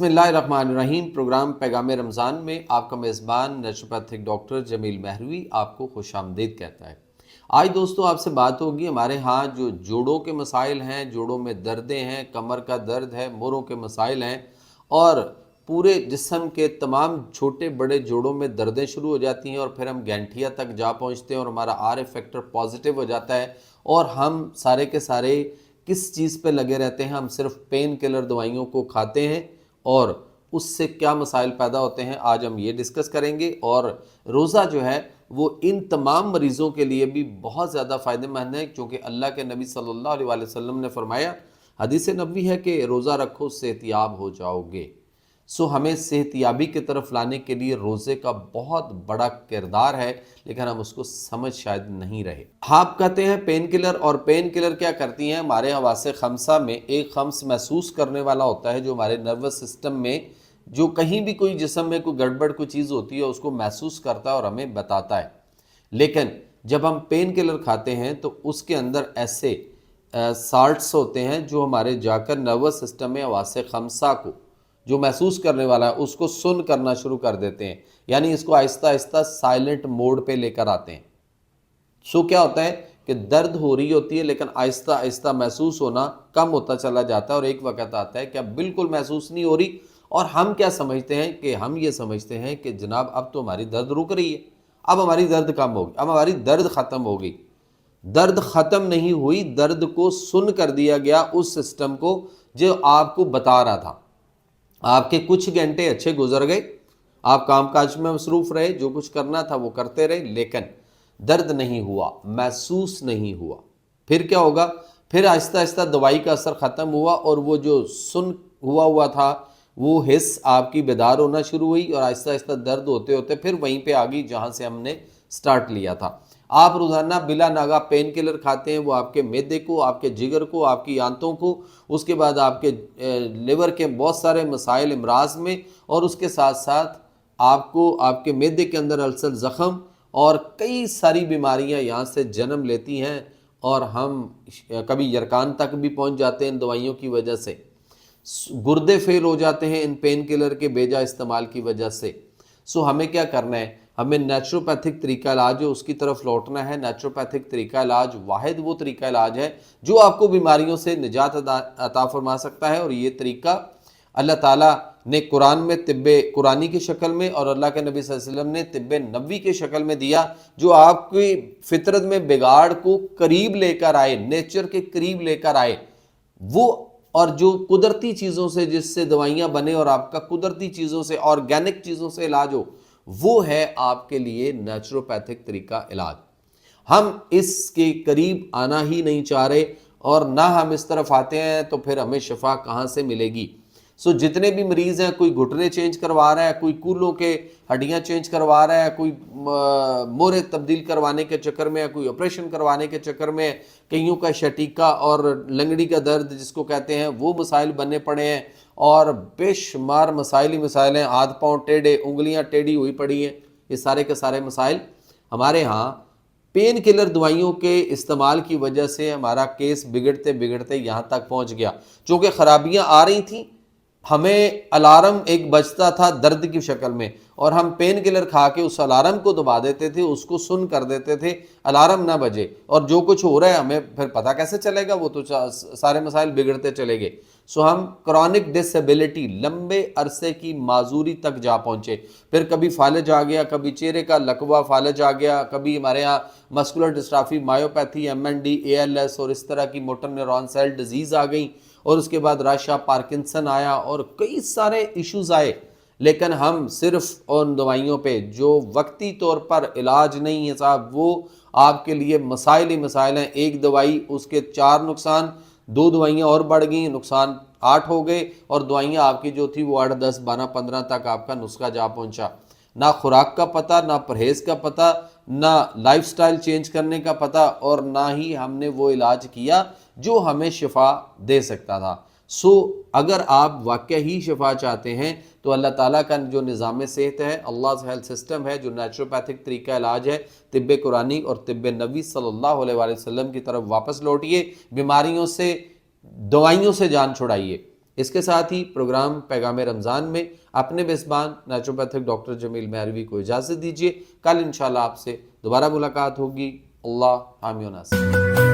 بسم اللہ الرحمن الرحیم۔ پروگرام پیغام رمضان میں آپ کا میزبان نیچروپیتھک ڈاکٹر جمیل مہروی آپ کو خوش آمدید کہتا ہے۔ آج دوستو آپ سے بات ہوگی ہمارے ہاں جو جوڑوں کے مسائل ہیں، جوڑوں میں دردیں ہیں، کمر کا درد ہے، موڑوں کے مسائل ہیں اور پورے جسم کے تمام چھوٹے بڑے جوڑوں میں دردیں شروع ہو جاتی ہیں اور پھر ہم گینٹھیا تک جا پہنچتے ہیں اور ہمارا آر فیکٹر پازیٹیو ہو جاتا ہے اور ہم سارے کے سارے کس چیز پہ لگے رہتے ہیں؟ ہم صرف پین کلر دوائیوں کو کھاتے ہیں اور اس سے کیا مسائل پیدا ہوتے ہیں آج ہم یہ ڈسکس کریں گے۔ اور روزہ جو ہے وہ ان تمام مریضوں کے لیے بھی بہت زیادہ فائدہ مند ہے، کیونکہ اللہ کے نبی صلی اللہ علیہ وآلہ وسلم نے فرمایا، حدیث نبوی ہے کہ روزہ رکھو صحت یاب ہو جاؤ گے۔ ہمیں صحت یابی کی طرف لانے کے لیے روزے کا بہت بڑا کردار ہے، لیکن ہم اس کو سمجھ شاید نہیں رہے۔ آپ کہتے ہیں پین کلر، اور پین کلر کیا کرتی ہیں؟ ہمارے حواس خمسہ میں ایک خمس محسوس کرنے والا ہوتا ہے جو ہمارے نروس سسٹم میں جو کہیں بھی کوئی جسم میں کوئی گڑبڑ کوئی چیز ہوتی ہے اس کو محسوس کرتا ہے اور ہمیں بتاتا ہے۔ لیکن جب ہم پین کلر کھاتے ہیں تو اس کے اندر ایسے سالٹس ہوتے ہیں جو ہمارے جا کر نروس سسٹم میں حواس خمسہ کو جو محسوس کرنے والا ہے اس کو سن کرنا شروع کر دیتے ہیں، یعنی اس کو آہستہ آہستہ سائلنٹ موڈ پہ لے کر آتے ہیں۔ کیا ہوتا ہے کہ درد ہو رہی ہوتی ہے لیکن آہستہ آہستہ محسوس ہونا کم ہوتا چلا جاتا ہے اور ایک وقت آتا ہے کہ اب بالکل محسوس نہیں ہو رہی، اور ہم کیا سمجھتے ہیں کہ ہم یہ سمجھتے ہیں کہ جناب اب تو ہماری درد رک رہی ہے، اب ہماری درد کم ہوگی، اب ہماری درد ختم ہوگی۔ درد ختم نہیں ہوئی، درد کو سن کر دیا گیا اس سسٹم کو جو آپ کو بتا رہا تھا۔ آپ کے کچھ گھنٹے اچھے گزر گئے، آپ کام کاج میں مصروف رہے، جو کچھ کرنا تھا وہ کرتے رہے، لیکن درد نہیں ہوا، محسوس نہیں ہوا۔ پھر کیا ہوگا؟ پھر آہستہ آہستہ دوائی کا اثر ختم ہوا اور وہ جو سن ہوا تھا وہ حس آپ کی بیدار ہونا شروع ہوئی اور آہستہ آہستہ درد ہوتے ہوتے پھر وہیں پہ آ گئی جہاں سے ہم نے سٹارٹ لیا تھا۔ آپ روزانہ بلا ناغہ پین کلر کھاتے ہیں، وہ آپ کے معدے کو، آپ کے جگر کو، آپ کی آنتوں کو، اس کے بعد آپ کے لیور کے بہت سارے مسائل امراض میں، اور اس کے ساتھ ساتھ آپ کو آپ کے معدے کے اندر السر زخم اور کئی ساری بیماریاں یہاں سے جنم لیتی ہیں، اور ہم کبھی یرکان تک بھی پہنچ جاتے ہیں ان دوائیوں کی وجہ سے۔ گردے فیل ہو جاتے ہیں ان پین کلر کے بیجا استعمال کی وجہ سے۔ ہمیں کیا کرنا ہے؟ ہمیں نیچروپیتھک طریقہ علاج ہے اس کی طرف لوٹنا ہے۔ نیچروپیتھک طریقہ علاج واحد وہ طریقہ علاج ہے جو آپ کو بیماریوں سے نجات عطا فرما سکتا ہے، اور یہ طریقہ اللہ تعالیٰ نے قرآن میں طب قرآنی کی شکل میں اور اللہ کے نبی صلی اللہ علیہ وسلم نے طب نبوی کی شکل میں دیا، جو آپ کی فطرت میں بگاڑ کو قریب لے کر آئے، نیچر کے قریب لے کر آئے وہ، اور جو قدرتی چیزوں سے جس سے دوائیاں بنے اور آپ کا قدرتی چیزوں سے آرگینک چیزوں سے علاج ہو، وہ ہے آپ کے لیے نیچروپیتھک طریقہ علاج۔ ہم اس کے قریب آنا ہی نہیں چاہ رہے، اور نہ ہم اس طرف آتے ہیں تو پھر ہمیں شفا کہاں سے ملے گی؟ جتنے بھی مریض ہیں، کوئی گھٹنے چینج کروا رہا ہے، کوئی کولوں کے ہڈیاں چینج کروا رہا ہے، کوئی مورے تبدیل کروانے کے چکر میں ہے، کوئی آپریشن کروانے کے چکر میں ہے، کئیوں کا شٹیکا اور لنگڑی کا درد جس کو کہتے ہیں وہ مسائل بننے پڑے ہیں، اور بے شمار مسائل ہی مسائل ہیں، ہاتھ پاؤں ٹیڑھے، انگلیاں ٹیڑھی ہوئی پڑی ہیں۔ یہ سارے کے سارے مسائل ہمارے ہاں پین کلر دوائیوں کے استعمال کی وجہ سے ہمارا کیس بگڑتے بگڑتے یہاں تک پہنچ گیا۔ چونکہ خرابیاں آ رہی تھیں، ہمیں الارم ایک بجتا تھا درد کی شکل میں، اور ہم پین کلر کھا کے اس الارم کو دبا دیتے تھے، اس کو سن کر دیتے تھے، الارم نہ بجے، اور جو کچھ ہو رہا ہے ہمیں پھر پتہ کیسے چلے گا؟ وہ تو سارے مسائل بگڑتے چلے گئے۔ ہم کرونک ڈسیبلٹی، لمبے عرصے کی معذوری تک جا پہنچے۔ پھر کبھی فالج آ گیا، کبھی چہرے کا لکوہ فالج آ گیا، کبھی ہمارے یہاں مسکولر ڈسٹرافی، مایوپیتھی، MND، ALS اور اس طرح کی موٹر نیورون سیل ڈیزیز آ گئیں، اور اس کے بعد راشا پارکنسن آیا اور کئی سارے ایشوز آئے۔ لیکن ہم صرف ان دوائیوں پہ جو وقتی طور پر علاج نہیں ہے صاحب، وہ آپ کے لیے مسائل ہی مسائل ہیں۔ ایک دوائی، اس کے 4 نقصان، 2 دوائیاں اور بڑھ گئیں، نقصان 8 ہو گئے، اور دوائیاں آپ کی جو تھی وہ 8، 10، 12، 15 تک آپ کا نسخہ جا پہنچا۔ نہ خوراک کا پتہ، نہ پرہیز کا پتہ، نہ لائف سٹائل چینج کرنے کا پتہ، اور نہ ہی ہم نے وہ علاج کیا جو ہمیں شفا دے سکتا تھا۔ اگر آپ واقعہ ہی شفا چاہتے ہیں تو اللہ تعالیٰ کا جو نظام صحت ہے، اللہ ہیلتھ سسٹم ہے، جو نیچروپیتھک طریقہ علاج ہے، طب قرآنی اور طب نبوی صلی اللہ علیہ وسلم کی طرف واپس لوٹیے، بیماریوں سے، دوائیوں سے جان چھڑائیے۔ اس کے ساتھ ہی پروگرام پیغام رمضان میں اپنے میزبان نیچروپیتھک ڈاکٹر جمیل مہروی کو اجازت دیجیے. کل انشاءاللہ آپ سے دوبارہ ملاقات ہوگی. اللہ حامی و ناصر.